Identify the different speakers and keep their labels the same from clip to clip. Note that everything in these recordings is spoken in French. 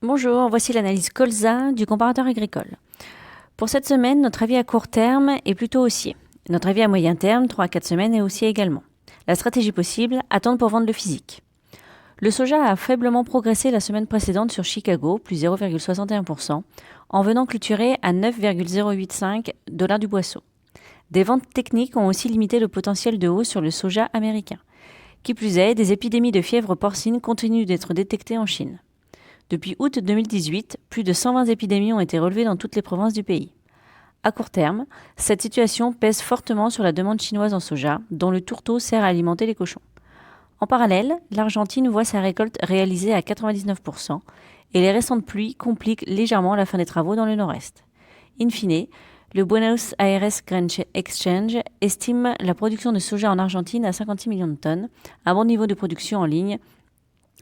Speaker 1: Bonjour, voici l'analyse colza du comparateur agricole. Pour cette semaine, notre avis à court terme est plutôt haussier. Notre avis à moyen terme, 3 à 4 semaines, est haussier également. La stratégie possible, attendre pour vendre le physique. Le soja a faiblement progressé la semaine précédente sur Chicago, plus 0,61%, en venant clôturer à 9,085 $ du boisseau. Des ventes techniques ont aussi limité le potentiel de hausse sur le soja américain. Qui plus est, des épidémies de fièvre porcine continuent d'être détectées en Chine. Depuis août 2018, plus de 120 épidémies ont été relevées dans toutes les provinces du pays. À court terme, cette situation pèse fortement sur la demande chinoise en soja, dont le tourteau sert à alimenter les cochons. En parallèle, l'Argentine voit sa récolte réalisée à 99% et les récentes pluies compliquent légèrement la fin des travaux dans le nord-est. In fine, le Buenos Aires Grain Exchange estime la production de soja en Argentine à 56 millions de tonnes, un bon niveau de production en ligne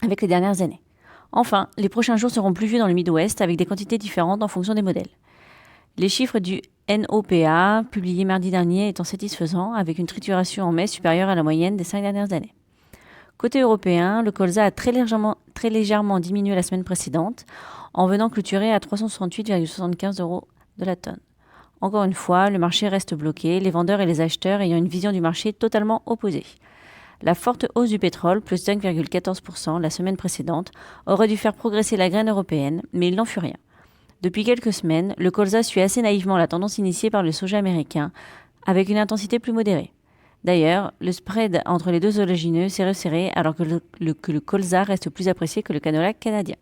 Speaker 1: avec les dernières années. Enfin, les prochains jours seront pluvieux dans le Midwest avec des quantités différentes en fonction des modèles. Les chiffres du NOPA, publiés mardi dernier, étant satisfaisants, avec une trituration en mai supérieure à la moyenne des 5 dernières années. Côté européen, le colza a très légèrement diminué la semaine précédente, en venant clôturer à 368,75 € de la tonne. Encore une fois, le marché reste bloqué, les vendeurs et les acheteurs ayant une vision du marché totalement opposée. La forte hausse du pétrole, plus 5,14% la semaine précédente, aurait dû faire progresser la graine européenne, mais il n'en fut rien. Depuis quelques semaines, le colza suit assez naïvement la tendance initiée par le soja américain, avec une intensité plus modérée. D'ailleurs, le spread entre les deux oléagineux s'est resserré alors que le colza reste plus apprécié que le canola canadien.